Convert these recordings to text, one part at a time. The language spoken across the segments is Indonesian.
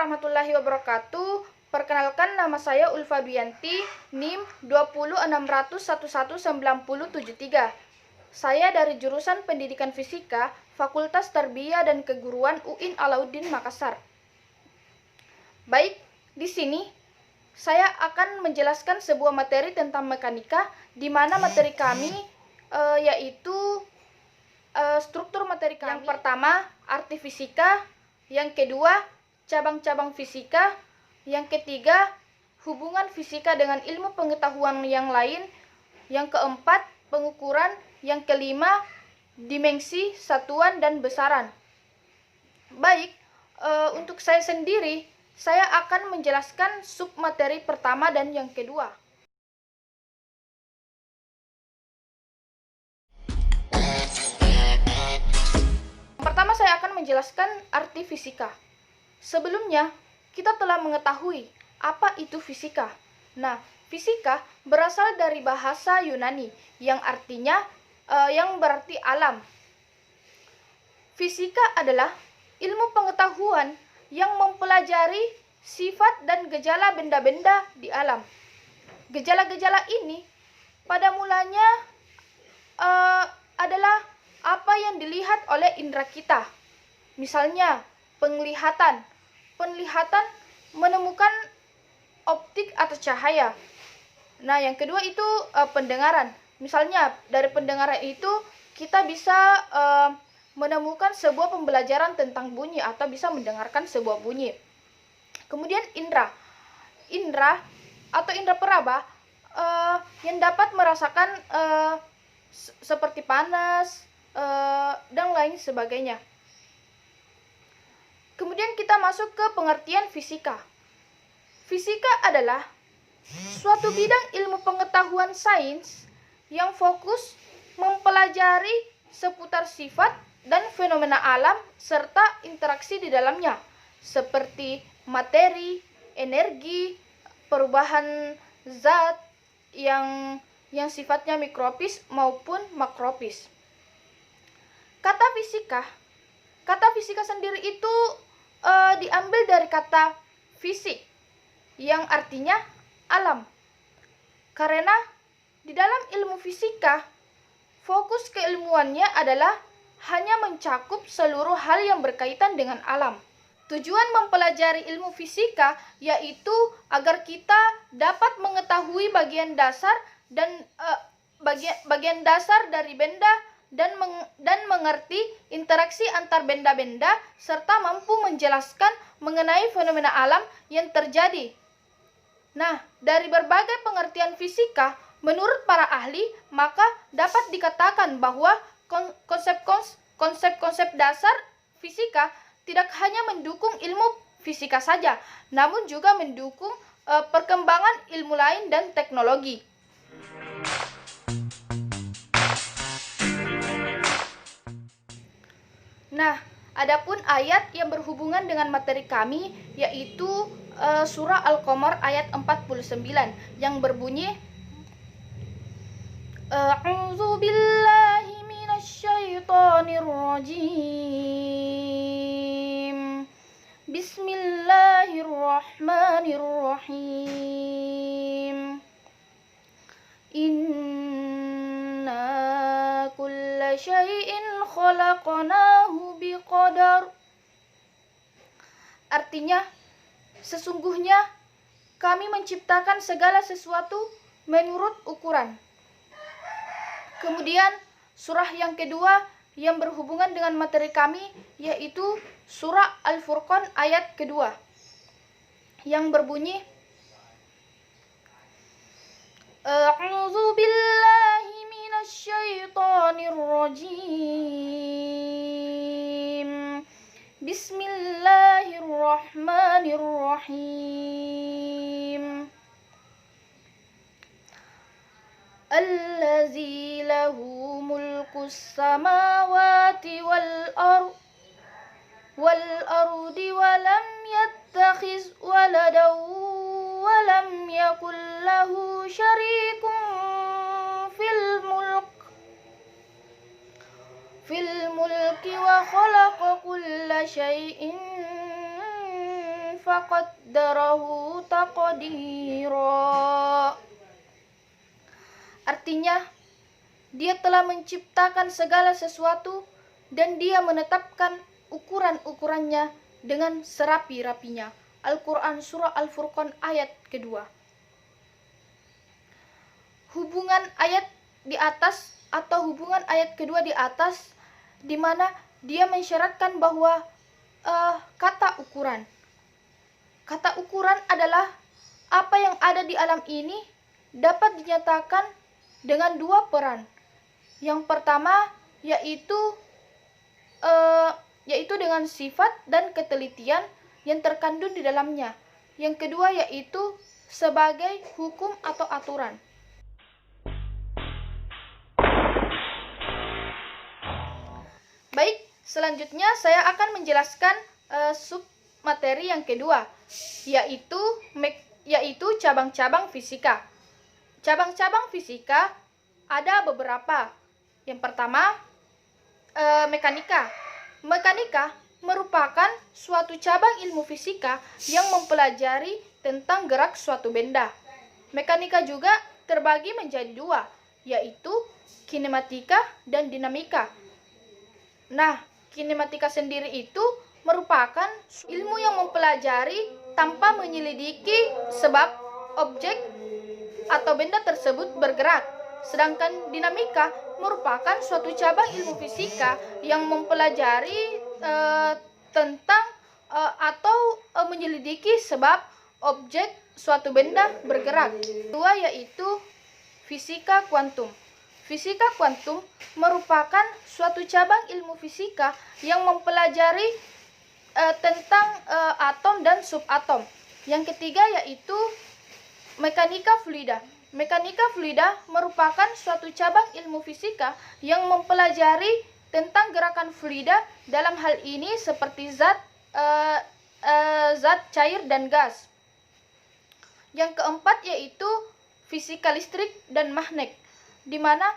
warahmatullahi wabarakatuh. Perkenalkan, nama saya Ulfa Duyanti, NIM 20600119073. Saya dari jurusan Pendidikan Fisika, Fakultas Tarbiyah dan Keguruan UIN Alauddin Makassar. Baik, di sini saya akan menjelaskan sebuah materi tentang mekanika, di mana materi kami yaitu struktur materi kami. Yang pertama, arti fisika. Yang kedua, cabang-cabang fisika. Yang ketiga, hubungan fisika dengan ilmu pengetahuan yang lain. Yang keempat, pengukuran. Yang kelima, dimensi, satuan, dan besaran. Baik, untuk saya sendiri, saya akan menjelaskan submateri pertama dan yang kedua. Pertama, saya akan menjelaskan arti fisika. Sebelumnya, kita telah mengetahui apa itu fisika. Nah, fisika berasal dari bahasa Yunani yang artinya yang berarti alam. Fisika adalah ilmu pengetahuan yang mempelajari sifat dan gejala benda-benda di alam. Gejala-gejala ini pada mulanya adalah apa yang dilihat oleh indera kita. Misalnya, penglihatan. Penglihatan menemukan optik atau cahaya. Nah, yang kedua itu pendengaran. Misalnya, dari pendengaran itu kita bisa menemukan sebuah pembelajaran tentang bunyi atau bisa mendengarkan sebuah bunyi. Kemudian indera. Indera atau indera peraba yang dapat merasakan seperti panas, dan lain sebagainya. Kemudian kita masuk ke pengertian fisika. Fisika adalah suatu bidang ilmu pengetahuan sains yang fokus mempelajari seputar sifat dan fenomena alam serta interaksi di dalamnya, seperti materi, energi, perubahan zat yang sifatnya mikropis maupun makropis. Kata fisika sendiri itu diambil dari kata fisik yang artinya alam. Karena di dalam ilmu fisika, fokus keilmuannya adalah hanya mencakup seluruh hal yang berkaitan dengan alam. Tujuan mempelajari ilmu fisika yaitu agar kita dapat mengetahui bagian dasar dari benda dan mengerti interaksi antar benda-benda serta mampu menjelaskan mengenai fenomena alam yang terjadi. Nah, dari berbagai pengertian fisika, menurut para ahli, maka dapat dikatakan bahwa konsep-konsep dasar fisika tidak hanya mendukung ilmu fisika saja, namun juga mendukung perkembangan ilmu lain dan teknologi. Nah, adapun ayat yang berhubungan dengan materi kami yaitu surah Al-Qamar ayat 49 yang berbunyi A'udzu billahi minasyaitonir rajim. Bismillahirrahmanirrahim. Inna kulla syai'in khalaqnahu biqadar. Artinya, sesungguhnya kami menciptakan segala sesuatu menurut ukuran. Kemudian surah yang kedua yang berhubungan dengan materi kami yaitu surah Al-Furqan ayat kedua yang berbunyi A'udzu billahi minasyaitonir rajim. Bismillahirrahmanirrahim. Allazi lahu mulkus samawati wal ardi wa lam yattakhiz waladan wa lam yakul lahu syarikun fil mulki wa khalaqa kulla syai'in faqaddarahu taqdira. Artinya, Dia telah menciptakan segala sesuatu dan Dia menetapkan ukuran-ukurannya dengan serapi-rapinya. Al-Quran Surah Al-Furqan ayat kedua. Hubungan ayat di atas atau hubungan ayat kedua di atas, di mana dia mensyaratkan bahwa kata ukuran. Kata ukuran adalah apa yang ada di alam ini dapat dinyatakan dengan dua peran. Yang pertama yaitu dengan sifat dan ketelitian yang terkandung di dalamnya. Yang kedua yaitu sebagai hukum atau aturan. Baik, selanjutnya saya akan menjelaskan sub materi yang kedua, yaitu cabang-cabang fisika. Cabang-cabang fisika ada beberapa. Yang pertama, mekanika. Mekanika merupakan suatu cabang ilmu fisika yang mempelajari tentang gerak suatu benda. Mekanika juga terbagi menjadi dua, yaitu kinematika dan dinamika. Nah, kinematika sendiri itu merupakan ilmu yang mempelajari tanpa menyelidiki sebab objek atau benda tersebut bergerak. Sedangkan dinamika merupakan suatu cabang ilmu fisika yang mempelajari tentang atau menyelidiki sebab objek suatu benda bergerak. Kedua yaitu fisika kuantum. Fisika kuantum merupakan suatu cabang ilmu fisika yang mempelajari tentang atom dan subatom. Yang ketiga yaitu mekanika fluida. Mekanika fluida merupakan suatu cabang ilmu fisika yang mempelajari tentang gerakan fluida, dalam hal ini seperti zat cair dan gas. Yang keempat yaitu fisika listrik dan magnet, di mana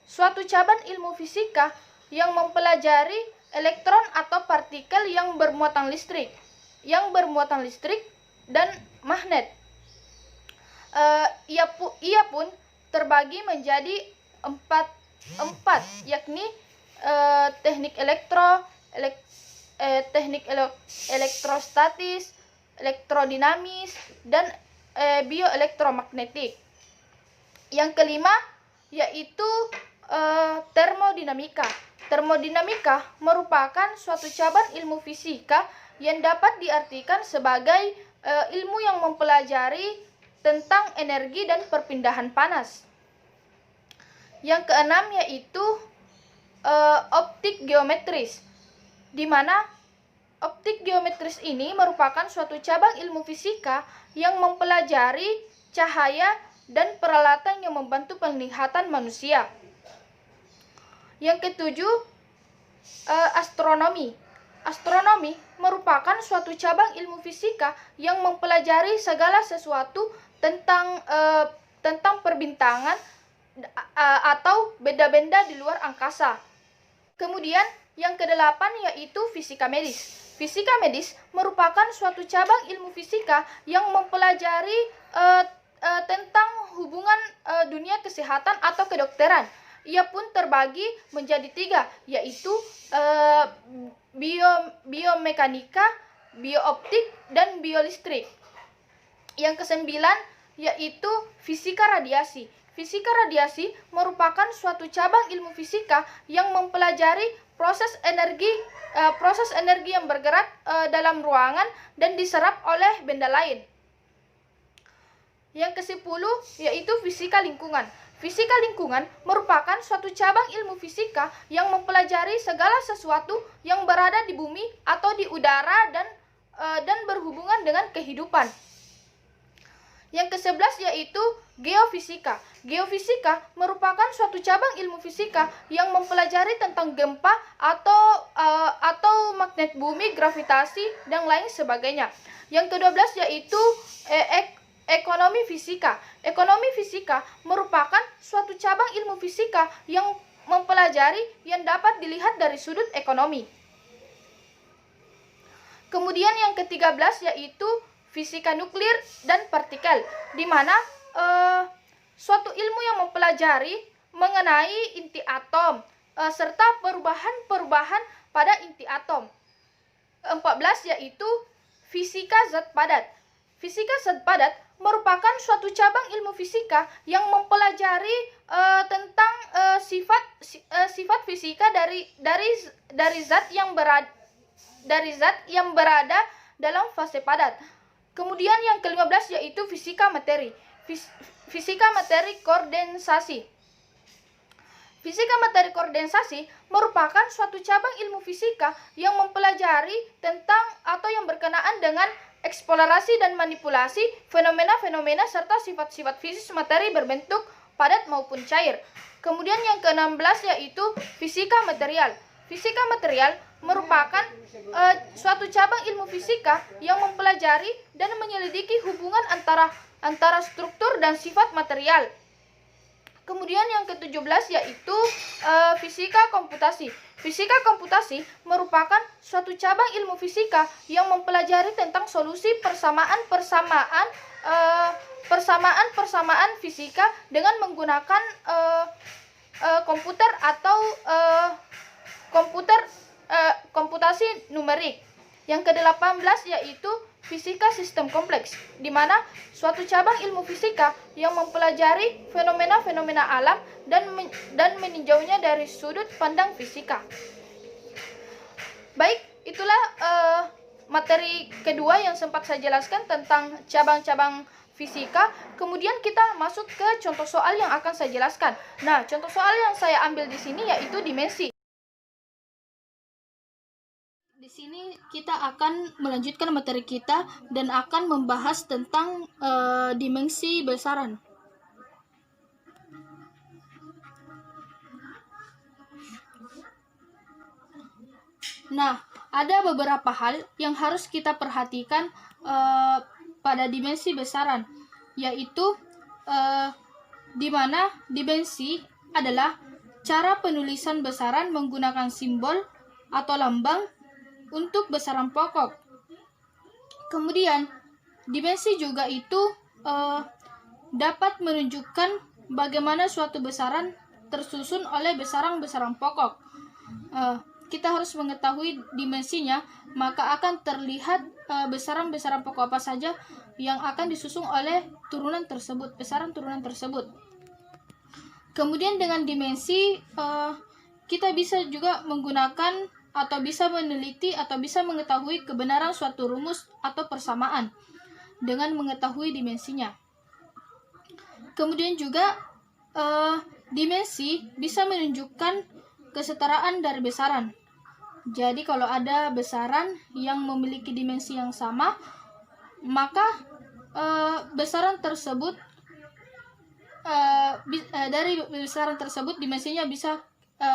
suatu cabang ilmu fisika yang mempelajari elektron atau partikel yang bermuatan listrik dan magnet. Ia pun terbagi menjadi empat, yakni teknik elektrostatis, elektrodinamis, dan bioelektromagnetik. Yang kelima yaitu termodinamika. Termodinamika merupakan suatu cabang ilmu fisika yang dapat diartikan sebagai ilmu yang mempelajari tentang energi dan perpindahan panas. Yang keenam yaitu optik geometris, di mana optik geometris ini merupakan suatu cabang ilmu fisika yang mempelajari cahaya dan peralatan yang membantu penglihatan manusia. Yang ketujuh, astronomi. Astronomi merupakan suatu cabang ilmu fisika yang mempelajari segala sesuatu tentang perbintangan atau benda-benda di luar angkasa. Kemudian yang kedelapan yaitu fisika medis. Fisika medis merupakan suatu cabang ilmu fisika yang mempelajari tentang hubungan dunia kesehatan atau kedokteran. Ia pun terbagi menjadi tiga, yaitu biomekanika, biooptik, dan biolistrik. Yang kesembilan yaitu fisika radiasi. Fisika radiasi merupakan suatu cabang ilmu fisika yang mempelajari proses energi yang bergerak dalam ruangan dan diserap oleh benda lain. Yang kesepuluh yaitu fisika lingkungan. Fisika lingkungan merupakan suatu cabang ilmu fisika yang mempelajari segala sesuatu yang berada di bumi atau di udara dan berhubungan dengan kehidupan. Yang ke-11 yaitu geofisika. Geofisika merupakan suatu cabang ilmu fisika yang mempelajari tentang gempa atau magnet bumi, gravitasi, dan lain sebagainya. Yang ke-12 yaitu ekonomi fisika. Ekonomi fisika merupakan suatu cabang ilmu fisika yang mempelajari yang dapat dilihat dari sudut ekonomi. Kemudian yang ke-13 yaitu fisika nuklir dan partikel, di mana suatu ilmu yang mempelajari mengenai inti atom serta perubahan-perubahan pada inti atom. 14 yaitu fisika zat padat. Fisika zat padat merupakan suatu cabang ilmu fisika yang mempelajari tentang sifat fisika dari zat yang berada dalam fase padat. Kemudian yang ke-15 yaitu fisika materi. Fisika materi kondensasi. Fisika materi kondensasi merupakan suatu cabang ilmu fisika yang mempelajari tentang atau yang berkenaan dengan eksplorasi dan manipulasi fenomena-fenomena serta sifat-sifat fisik materi berbentuk padat maupun cair. Kemudian yang ke-16 yaitu fisika material. Fisika material merupakan suatu cabang ilmu fisika yang mempelajari dan menyelidiki hubungan antara struktur dan sifat material. Kemudian yang ke-17 yaitu fisika komputasi. Fisika komputasi merupakan suatu cabang ilmu fisika yang mempelajari tentang solusi persamaan fisika dengan menggunakan komputer atau komputasi numerik. Yang ke-18 yaitu fisika sistem kompleks, di mana suatu cabang ilmu fisika yang mempelajari fenomena-fenomena alam dan meninjaunya dari sudut pandang fisika. Baik, itulah materi kedua yang sempat saya jelaskan tentang cabang-cabang fisika. Kemudian kita masuk ke contoh soal yang akan saya jelaskan. Nah, contoh soal yang saya ambil di sini yaitu dimensi. Di sini kita akan melanjutkan materi kita dan akan membahas tentang dimensi besaran. Nah, ada beberapa hal yang harus kita perhatikan pada dimensi besaran, yaitu di mana dimensi adalah cara penulisan besaran menggunakan simbol atau lambang untuk besaran pokok. Kemudian, dimensi juga itu dapat menunjukkan bagaimana suatu besaran tersusun oleh besaran-besaran pokok. Kita harus mengetahui dimensinya, maka akan terlihat besaran-besaran pokok apa saja yang akan disusun oleh besaran turunan tersebut. Kemudian dengan dimensi, kita bisa juga menggunakan atau bisa meneliti atau bisa mengetahui kebenaran suatu rumus atau persamaan dengan mengetahui dimensinya. Kemudian juga dimensi bisa menunjukkan kesetaraan dari besaran. Jadi kalau ada besaran yang memiliki dimensi yang sama, maka besaran tersebut dari besaran tersebut dimensinya bisa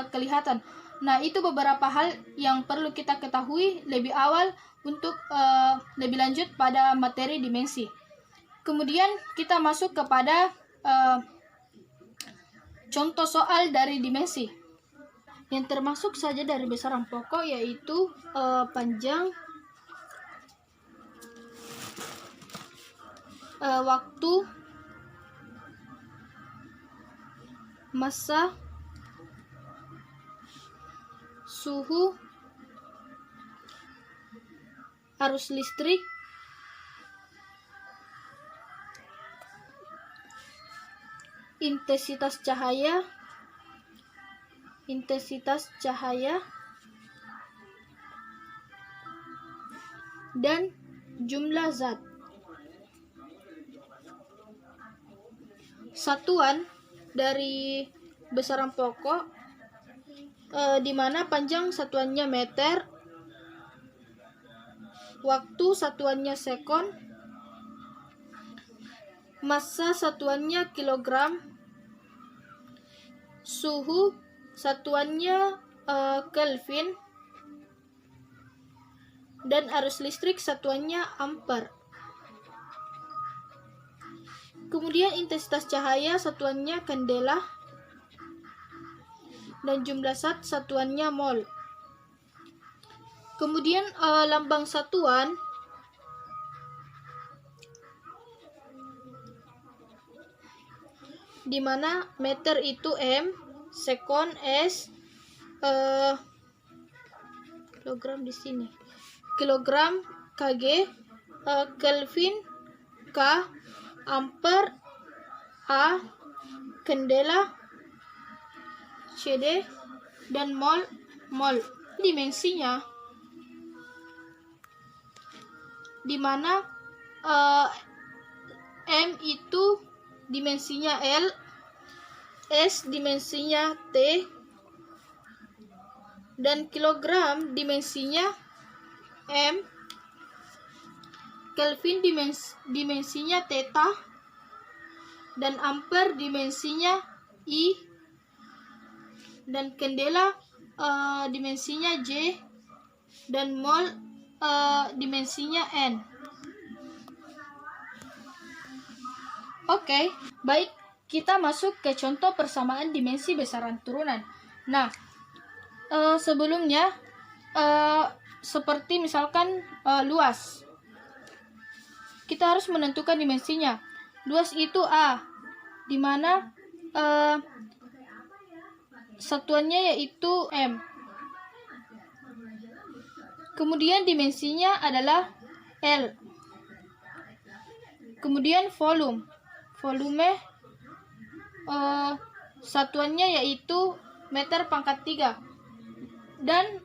kelihatan. Nah, itu beberapa hal yang perlu kita ketahui lebih awal untuk lebih lanjut pada materi dimensi. Kemudian kita masuk kepada contoh soal dari dimensi yang termasuk saja dari besaran pokok, yaitu panjang, waktu, massa, suhu, arus listrik, intensitas cahaya, dan jumlah zat. Satuan dari besaran pokok di mana panjang satuannya meter, waktu satuannya sekon, massa satuannya kilogram, suhu satuannya Kelvin, dan arus listrik satuannya ampere. Kemudian intensitas cahaya satuannya kandela, dan jumlah zat satuannya mol. Kemudian lambang satuan di mana meter itu M, sekon S, kilogram di sini, kilogram kg, Kelvin K, ampere A, candela CD, dan mol. Dimensinya di mana M itu dimensinya L, S dimensinya T, dan kilogram dimensinya M, Kelvin dimensinya theta, dan ampere dimensinya I, dan candela dimensinya J, dan mol dimensinya N. Oke, baik, kita masuk ke contoh persamaan dimensi besaran turunan. Nah, sebelumnya seperti misalkan luas, kita harus menentukan dimensinya. Luas itu A, di mana satuannya yaitu M. Kemudian dimensinya adalah L. Kemudian volume satuannya yaitu meter pangkat 3, dan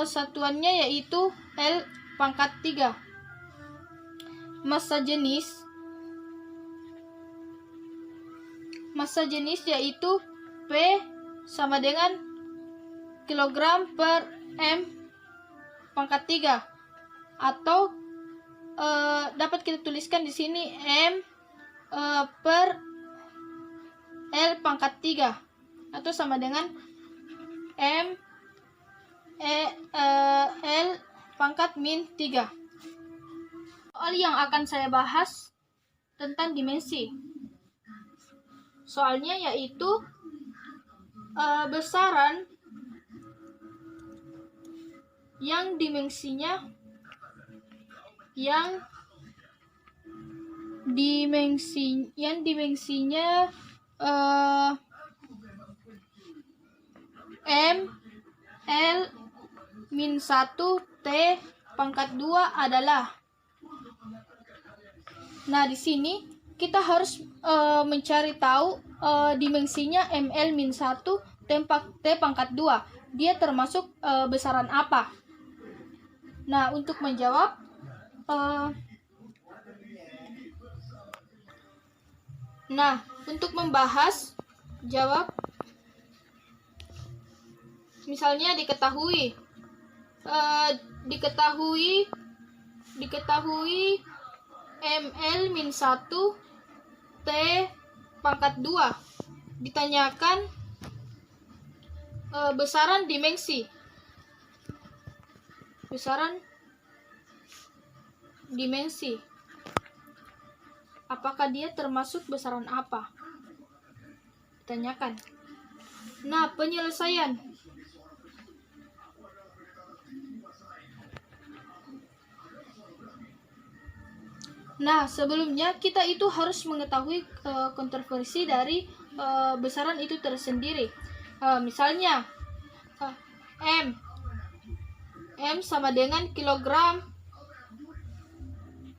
satuannya yaitu L pangkat 3. Massa jenis yaitu P sama dengan kilogram per M pangkat 3, atau dapat kita tuliskan di sini M per L pangkat 3, atau sama dengan M L pangkat min 3. Soal yang akan saya bahas tentang dimensi. Soalnya yaitu besaran yang dimensinya M L min 1 T pangkat 2 adalah. Nah, di sini kita harus mencari tahu dimensinya ML min 1 T pangkat 2. Dia termasuk besaran apa? Nah, untuk menjawab untuk membahas jawab, misalnya diketahui ML min 1 T pangkat 2, ditanyakan besaran dimensi, apakah dia termasuk besaran apa? Ditanyakan. Nah, penyelesaian. Nah, sebelumnya kita itu harus mengetahui kontroversi dari besaran itu tersendiri. Misalnya M sama dengan kilogram,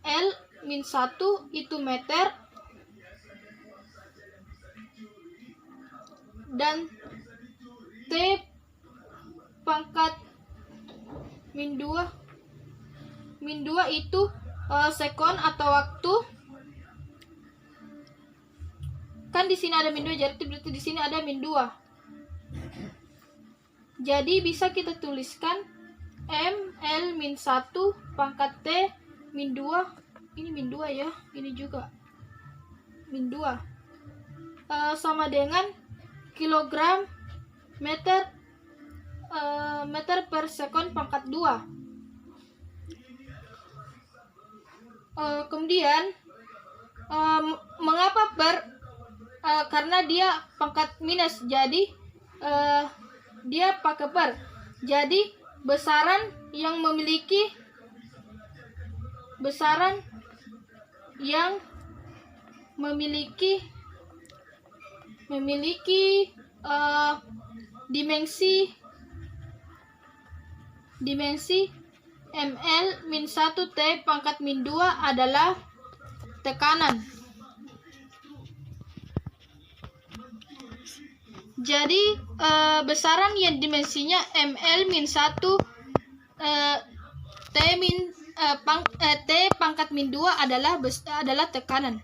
L min 1 itu meter, dan T pangkat min 2 itu sekon atau waktu. Kan di sini ada min 2, jadi berarti di sini ada min 2. Jadi bisa kita tuliskan ML min 1 pangkat T min 2. Ini min 2 ya, ini juga min 2. Sama dengan kilogram meter per sekon pangkat 2. Kemudian mengapa per? Karena dia pangkat minus, jadi dia pakai per. Jadi besaran yang memiliki besaran yang memiliki dimensi ml-1 T pangkat min 2 adalah tekanan. Jadi besaran yang dimensinya ml-1 T pangkat min 2 adalah tekanan.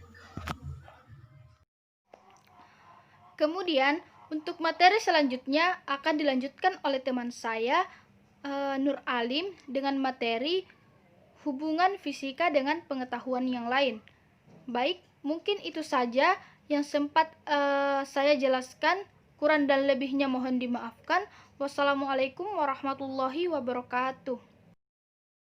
Kemudian untuk materi selanjutnya akan dilanjutkan oleh teman saya Nur Alim dengan materi hubungan fisika dengan pengetahuan yang lain. Baik, mungkin itu saja yang sempat saya jelaskan. Kurang dan lebihnya mohon dimaafkan. Wassalamualaikum warahmatullahi wabarakatuh.